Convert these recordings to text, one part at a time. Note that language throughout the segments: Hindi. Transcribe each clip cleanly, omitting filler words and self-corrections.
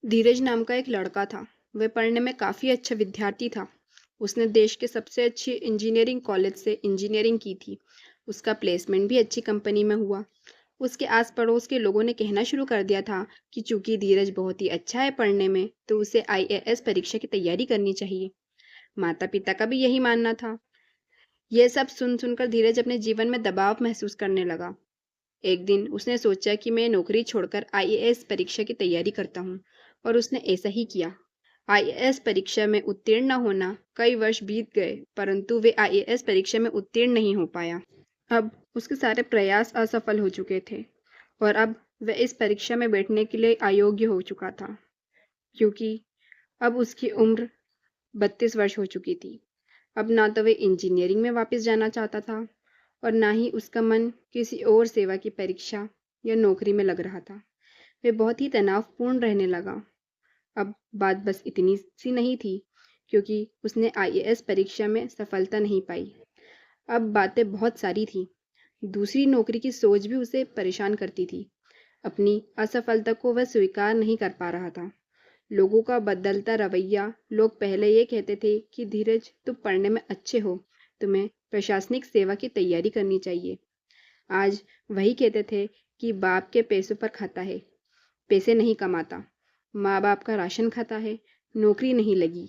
धीरज नाम का एक लड़का था। वह पढ़ने में काफ़ी अच्छा विद्यार्थी था। उसने देश के सबसे अच्छी इंजीनियरिंग कॉलेज से इंजीनियरिंग की थी। उसका प्लेसमेंट भी अच्छी कंपनी में हुआ। उसके आस पड़ोस के लोगों ने कहना शुरू कर दिया था कि चूंकि धीरज बहुत ही अच्छा है पढ़ने में, तो उसे आईएएस परीक्षा की तैयारी करनी चाहिए। माता पिता का भी यही मानना था। यह सब सुन सुनकर धीरज अपने जीवन में दबाव महसूस करने लगा। एक दिन उसने सोचा कि मैं नौकरी छोड़कर आईएएस परीक्षा की तैयारी करता हूँ, और उसने ऐसा ही किया। आईएएस परीक्षा में उत्तीर्ण न होना, कई वर्ष बीत गए, परंतु वे आईएएस परीक्षा में उत्तीर्ण नहीं हो पाया। अब उसके सारे प्रयास असफल हो चुके थे, और अब वह इस परीक्षा में बैठने के लिए अयोग्य हो चुका था, क्योंकि अब उसकी उम्र 32 वर्ष हो चुकी थी। अब ना तो वह इंजीनियरिंग में वापस जाना चाहता था, और ना ही उसका मन किसी और सेवा की परीक्षा या नौकरी में लग रहा था। वह बहुत ही तनावपूर्ण रहने लगा। अब बात बस इतनी सी नहीं थी, क्योंकि उसने आईएएस परीक्षा में सफलता नहीं पाई। अब बातें बहुत सारी थीं। दूसरी नौकरी की सोच भी उसे परेशान करती थी। अपनी असफलता को वह स्वीकार नहीं कर पा रहा था। लोगों का बदलता रवैया। लोग पहले ये कहते थे कि धीरज, तुम पढ़ने में अच्छे हो, तुम्हें प्रशासनिक सेवा की तैयारी करनी चाहिए। आज वही कहते थे कि बाप के पैसों पर खाता है, पैसे नहीं कमाता, माँ बाप का राशन खाता है, नौकरी नहीं लगी,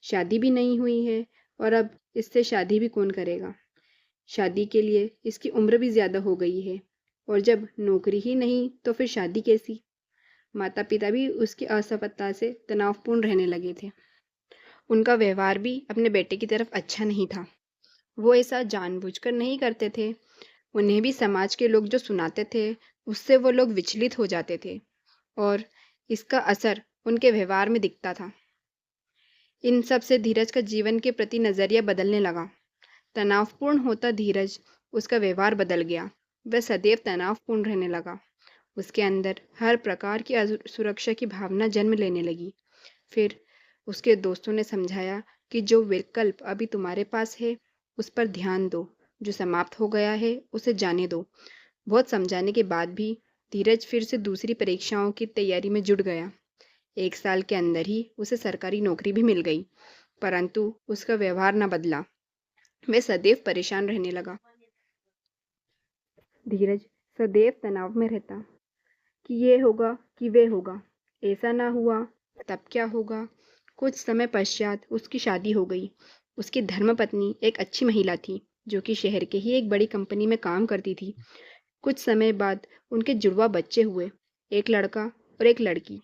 शादी भी नहीं हुई है, और अब इससे शादी भी कौन करेगा। शादी के लिए इसकी उम्र भी ज़्यादा हो गई है, और जब नौकरी ही नहीं तो फिर शादी कैसी। माता पिता भी उसकी असफलता से तनावपूर्ण रहने लगे थे। उनका व्यवहार भी अपने बेटे की तरफ अच्छा नहीं था। वो ऐसा जानबूझकर नहीं करते थे। उन्हें भी समाज के लोग जो सुनाते थे, उससे वो लोग विचलित हो जाते थे, और इसका असर उनके व्यवहार में दिखता था। इन सब से धीरज का जीवन के प्रति नज़रिया बदलने लगा। तनावपूर्ण होता धीरज, उसका व्यवहार बदल गया। वह सदैव तनावपूर्ण रहने लगा। उसके अंदर हर प्रकार की असुरक्षा की भावना जन्म लेने लगी। फिर उसके दोस्तों ने समझाया कि जो विकल्प अभी तुम्हारे पास है, उस पर ध्यान दो। जो समाप्त हो गया है, उसे जाने दो। बहुत समझाने के बाद भी धीरज फिर से दूसरी परीक्षाओं की तैयारी में जुट गया। 1 साल के अंदर ही उसे सरकारी नौकरी भी मिल गई, परंतु उसका व्यवहार न बदला। वह सदैव परेशान रहने लगा। धीरज सदैव तनाव में रहता कि ये होगा कि वे होगा, ऐसा ना हुआ तब क्या होगा। कुछ समय पश्चात उसकी शादी हो गई। उसकी धर्मपत्नी एक अच्छी महिला थी, जो कि शहर के ही एक बड़ी कंपनी में काम करती थी। कुछ समय बाद उनके जुड़वा बच्चे हुए, एक लड़का और एक लड़की।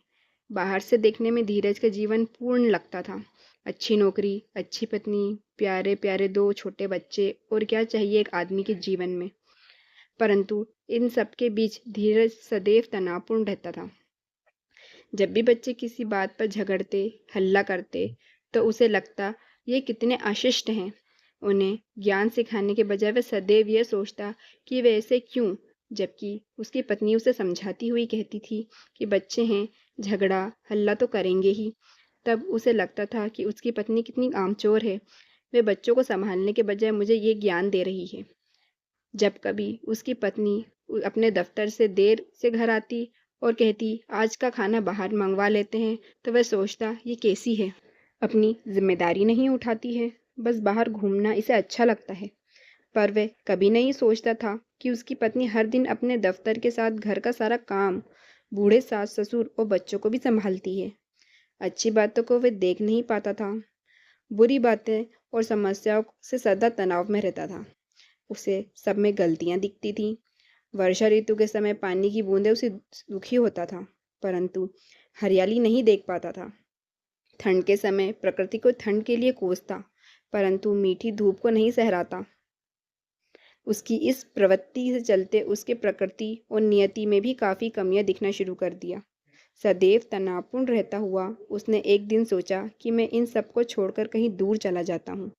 बाहर से देखने में धीरज का जीवन पूर्ण लगता था। अच्छी नौकरी, अच्छी पत्नी, प्यारे प्यारे 2 छोटे बच्चे, और क्या चाहिए एक आदमी के जीवन में। परंतु इन सब के बीच धीरज सदैव तनावपूर्ण रहता था। जब भी बच्चे किसी बात पर झगड़ते, हल्ला करते, तो उसे लगता ये कितने अशिष्ट हैं। उन्हें ज्ञान सिखाने के बजाय वह सदैव यह सोचता कि वे ऐसे क्यों, जबकि उसकी पत्नी उसे समझाती हुई कहती थी कि बच्चे हैं, झगड़ा हल्ला तो करेंगे ही। तब उसे लगता था कि उसकी पत्नी कितनी कामचोर है। वे बच्चों को संभालने के बजाय मुझे ये ज्ञान दे रही है। जब कभी उसकी पत्नी अपने दफ्तर से देर से घर आती और कहती आज का खाना बाहर मंगवा लेते हैं, तो वह सोचता ये कैसी है, अपनी जिम्मेदारी नहीं उठाती है, बस बाहर घूमना इसे अच्छा लगता है। पर वह कभी नहीं सोचता था कि उसकी पत्नी हर दिन अपने दफ्तर के साथ घर का सारा काम, बूढ़े सास ससुर और बच्चों को भी संभालती है। अच्छी बातों को वह देख नहीं पाता था, बुरी बातें और समस्याओं से सदा तनाव में रहता था। उसे सब में गलतियां दिखती थीं। वर्षा ऋतु के समय पानी की बूंदें उसे दुखी होता था, परंतु हरियाली नहीं देख पाता था। ठंड के समय प्रकृति को ठंड के लिए कोसता, परंतु मीठी धूप को नहीं सहराता। उसकी इस प्रवृत्ति से चलते उसके प्रकृति और नियति में भी काफ़ी कमियां दिखना शुरू कर दिया। सदैव तनावपूर्ण रहता हुआ उसने एक दिन सोचा कि मैं इन सबको छोड़कर कहीं दूर चला जाता हूँ,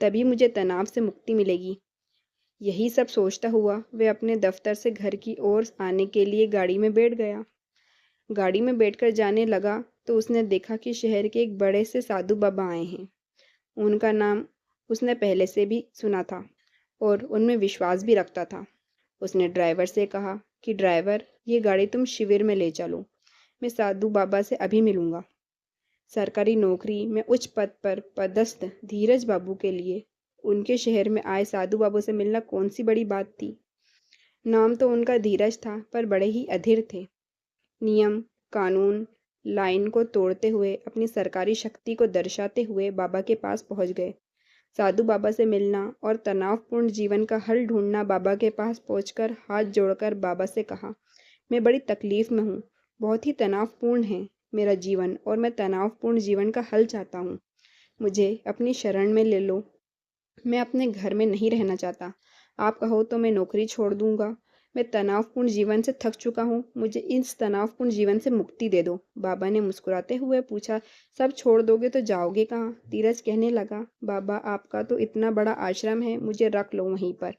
तभी मुझे तनाव से मुक्ति मिलेगी। यही सब सोचता हुआ वह अपने दफ्तर से घर की ओर आने के लिए गाड़ी में बैठ गया। गाड़ी में बैठकर जाने लगा तो उसने देखा कि शहर के एक बड़े से साधु बाबा आए हैं। उनका नाम उसने पहले से भी सुना था और उनमें विश्वास भी रखता था। उसने ड्राइवर से कहा कि ड्राइवर, ये गाड़ी तुम शिविर में ले चलो। मैं साधु बाबा से अभी मिलूंगा। सरकारी नौकरी में उच्च पद पर पदस्थ धीरज बाबू के लिए उनके शहर में आए साधु बाबू से मिलना कौन सी बड़ी बात थी। नाम तो उनका धीरज था, पर बड़े ही अधीर थे। नियम, कानून, लाइन को तोड़ते हुए, अपनी सरकारी शक्ति को दर्शाते हुए बाबा के पास पहुंच गए। साधु बाबा से मिलना और तनावपूर्ण जीवन का हल ढूंढना। बाबा के पास पहुंचकर हाथ जोड़कर बाबा से कहा, मैं बड़ी तकलीफ में हूँ, बहुत ही तनावपूर्ण है मेरा जीवन और मैं तनावपूर्ण जीवन का हल चाहता हूँ। मुझे अपनी शरण में ले लो। मैं अपने घर में नहीं रहना चाहता। आप कहो तो मैं नौकरी छोड़ दूंगा। मैं तनावपूर्ण जीवन से थक चुका हूँ, मुझे इस तनावपूर्ण जीवन से मुक्ति दे दो। बाबा ने मुस्कुराते हुए पूछा, सब छोड़ दोगे तो जाओगे कहाँ? धीरज कहने लगा, बाबा आपका तो इतना बड़ा आश्रम है, मुझे रख लो वहीं पर।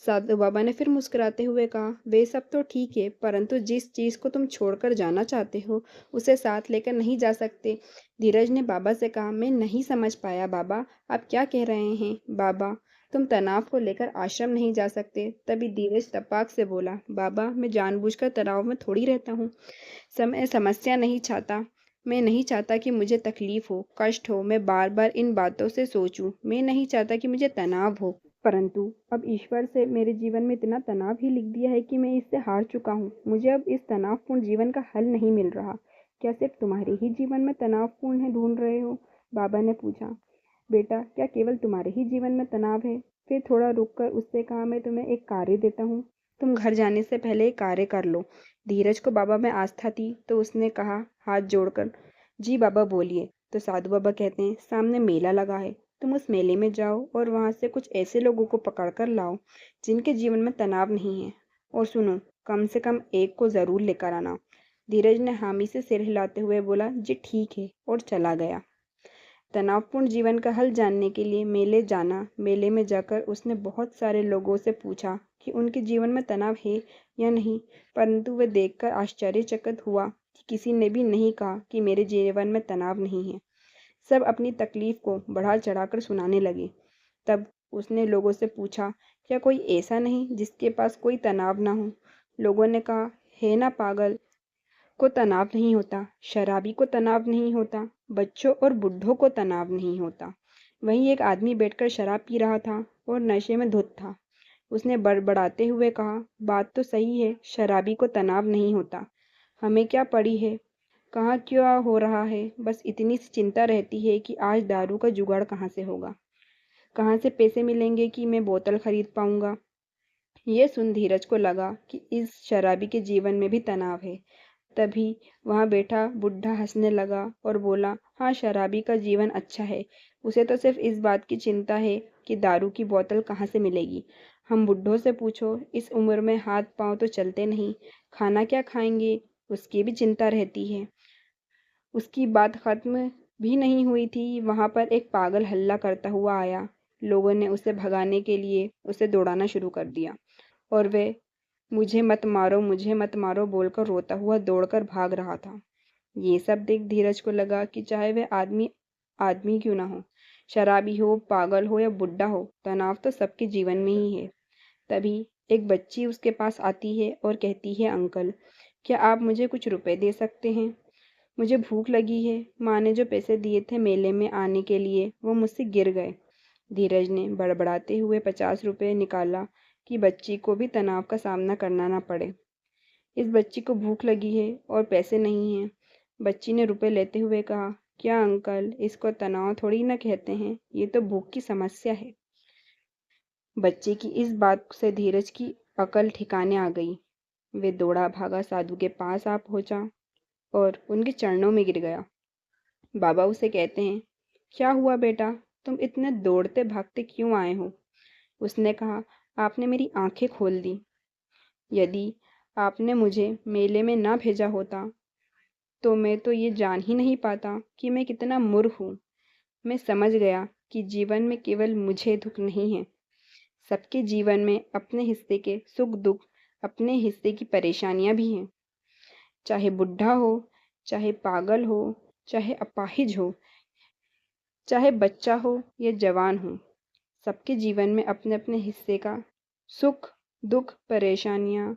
साधु बाबा ने फिर मुस्कुराते हुए कहा, वे सब तो ठीक है, परंतु जिस चीज़ को तुम छोड़कर जाना चाहते हो उसे साथ लेकर नहीं जा सकते। धीरज ने बाबा से कहा, मैं नहीं समझ पाया बाबा, आप क्या कह रहे हैं? बाबा, तुम तनाव को लेकर आश्रम नहीं जा सकते। तभी धीरज तपाक से बोला, बाबा मैं जानबूझकर तनाव में थोड़ी रहता हूँ। समय समस्या नहीं चाहता। मैं नहीं चाहता कि मुझे तकलीफ हो, कष्ट हो, मैं बार बार इन बातों से सोचूं। मैं नहीं चाहता कि मुझे तनाव हो, परंतु अब ईश्वर से मेरे जीवन में इतना तनाव ही लिख दिया है कि मैं इससे हार चुका हूँ। मुझे अब इस तनावपूर्ण जीवन का हल नहीं मिल रहा। क्या सिर्फ तुम्हारे ही जीवन में तनावपूर्ण है ढूंढ रहे हो? बाबा ने पूछा। बेटा, क्या केवल तुम्हारे ही जीवन में तनाव है? फिर थोड़ा रुककर उससे कहा, मैं तुम्हें एक कार्य देता हूँ, तुम घर जाने से पहले एक कार्य कर लो। धीरज को बाबा में आस्था थी, तो उसने कहा हाथ जोड़कर, जी बाबा बोलिए। तो साधु बाबा कहते हैं, सामने मेला लगा है, तुम उस मेले में जाओ और वहां से कुछ ऐसे लोगों को पकड़ कर लाओ जिनके जीवन में तनाव नहीं है, और सुनो, कम से कम एक को जरूर लेकर आना। धीरज ने हामी से सिर हिलाते हुए बोला, जी ठीक है, और चला गया। तनावपूर्ण जीवन का हल जानने के लिए मेले जाना। मेले में जाकर उसने बहुत सारे लोगों से पूछा कि उनके जीवन में तनाव है या नहीं, परंतु वह देखकर आश्चर्यचकित हुआ कि किसी ने भी नहीं कहा कि मेरे जीवन में तनाव नहीं है। सब अपनी तकलीफ को बढ़ा चढ़ाकर सुनाने लगे। तब उसने लोगों से पूछा, क्या कोई ऐसा नहीं जिसके पास कोई तनाव ना हो? लोगों ने कहा, है ना पागल को तनाव नहीं होता, शराबी को तनाव नहीं होता, बच्चों और बुढ़ों को तनाव नहीं होता। वहीं एक आदमी बैठकर शराब पी रहा था और नशे में धुत था। उसने बड़बड़ाते हुए कहा, बात तो सही है, शराबी को तनाव नहीं होता। हमें क्या पड़ी है, कहाँ क्या हो रहा है, बस इतनी सी चिंता रहती है कि आज दारू का जुगाड़ कहाँ से होगा, कहाँ से पैसे मिलेंगे कि मैं बोतल खरीद पाऊंगा। ये सुन धीरज को लगा कि इस शराबी के जीवन में भी तनाव है। तभी वहां बैठा बुढ़ा हंसने लगा और बोला, हाँ शराबी का जीवन अच्छा है, उसे तो सिर्फ इस बात की चिंता है कि दारू की बोतल कहाँ से मिलेगी। हम बुढ़ों से पूछो, इस उम्र में हाथ पांव तो चलते नहीं, खाना क्या खाएंगे उसकी भी चिंता रहती है। उसकी बात खत्म भी नहीं हुई थी, वहां पर एक पागल हल्ला करता हुआ आया। लोगों ने उसे भगाने के लिए उसे दौड़ाना शुरू कर दिया और वह मुझे मत मारो, मुझे मत मारो बोलकर रोता हुआ दौड़कर भाग रहा था। ये सब देख धीरज को लगा कि चाहे वह आदमी आदमी क्यों ना हो, शराबी हो, पागल हो या बुढ़ा हो, तनाव तो सबके जीवन में ही है। तभी एक बच्ची उसके पास आती है और कहती है, अंकल क्या आप मुझे कुछ रुपए दे सकते हैं? मुझे भूख लगी है, माँ ने जो पैसे दिए थे मेले में आने के लिए वो मुझसे गिर गए। धीरज ने बड़बड़ाते हुए 50 रुपये निकाला कि बच्ची को भी तनाव का सामना करना ना पड़े। इस बच्ची को भूख लगी है और पैसे नहीं हैं। बच्ची ने रुपए लेते हुए कहा, क्या अंकल, इसको तनाव थोड़ी ना कहते हैं, ये तो भूख की समस्या है। बच्चे की इस बात से धीरज की अकल ठिकाने आ गई। वे दौड़ा भागा साधु के पास आ पहुंचा और उनके चरणों में गिर गया। बाबा उसे कहते हैं, क्या हुआ बेटा, तुम इतने दौड़ते भागते क्यों आए हो? उसने कहा, आपने मेरी आंखें खोल दी। यदि आपने मुझे मेले में ना भेजा होता तो मैं तो ये जान ही नहीं पाता कि मैं कितना मूर्ख हूँ। मैं समझ गया कि जीवन में केवल मुझे दुख नहीं है, सबके जीवन में अपने हिस्से के सुख दुख, अपने हिस्से की परेशानियां भी हैं। चाहे बुढ़ा हो, चाहे पागल हो, चाहे अपाहिज हो, चाहे बच्चा हो या जवान हो, सबके जीवन में अपने अपने हिस्से का सुख दुख परेशानियां।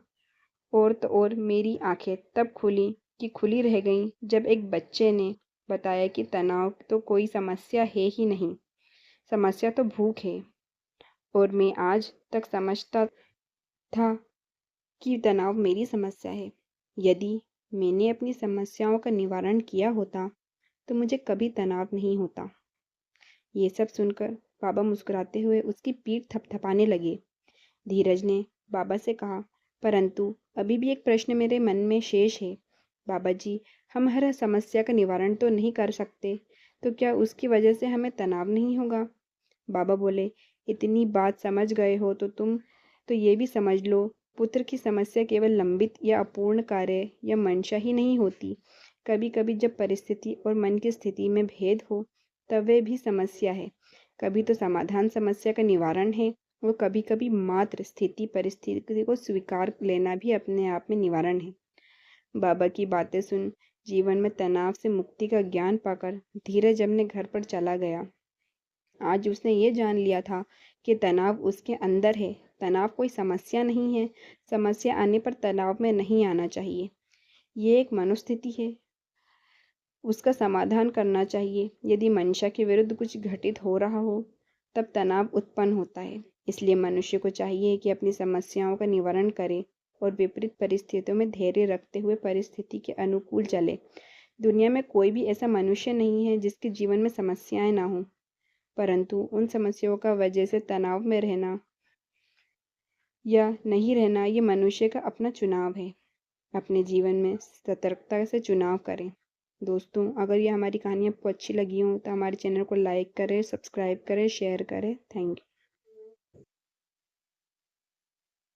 और तो और मेरी आंखें तब खुली कि खुली रह गईं जब एक बच्चे ने बताया कि तनाव तो कोई समस्या है ही नहीं, समस्या तो भूख है। और मैं आज तक समझता था कि तनाव मेरी समस्या है। यदि मैंने अपनी समस्याओं का निवारण किया होता, तो मुझे कभी तनाव नहीं होता। ये सब सुनकर बाबा मुस्कुराते हुए उसकी पीठ थपथपाने लगे। धीरज ने बाबा से कहा, परंतु अभी भी एक प्रश्न मेरे मन में शेष है। बाबा जी, हम हर समस्या का निवारण तो नहीं कर सकते, तो क्या उसकी वजह से हमें तनाव नहीं होगा? बाबा बोले, इतनी बात समझ गए हो तो तुम तो ये भी समझ लो, पुत्र की समस्या केवल लंबित या अपूर्ण कार्य या मंशा ही नहीं होती। कभी कभी जब परिस्थिति और मन की स्थिति में भेद हो, तब वे भी समस्या है। कभी तो समाधान समस्या का निवारण है, और कभी कभी मात्र स्थिति परिस्थिति को स्वीकार लेना भी अपने आप में निवारण है। बाबा की बातें सुन जीवन में तनाव से मुक्ति का ज्ञान पाकर धीरज अपने घर पर चला गया। आज उसने ये जान लिया था कि तनाव उसके अंदर है। तनाव कोई समस्या नहीं है। समस्या आने पर तनाव में नहीं आना चाहिए। ये एक मनोस्थिति है, उसका समाधान करना चाहिए। यदि मंशा के विरुद्ध कुछ घटित हो रहा हो, तब तनाव उत्पन्न होता है। इसलिए मनुष्य को चाहिए कि अपनी समस्याओं का निवारण करे और विपरीत परिस्थितियों में धैर्य रखते हुए परिस्थिति के अनुकूल चले। दुनिया में कोई भी ऐसा मनुष्य नहीं है जिसके जीवन में समस्याएं ना हो, परंतु उन समस्याओं का वजह से तनाव में रहना या नहीं रहना, ये मनुष्य का अपना चुनाव है। अपने जीवन में सतर्कता से चुनाव करें। दोस्तों, अगर ये हमारी कहानी आपको अच्छी लगी हो तो हमारे चैनल को लाइक करें, सब्सक्राइब करें, शेयर करें। Thank you.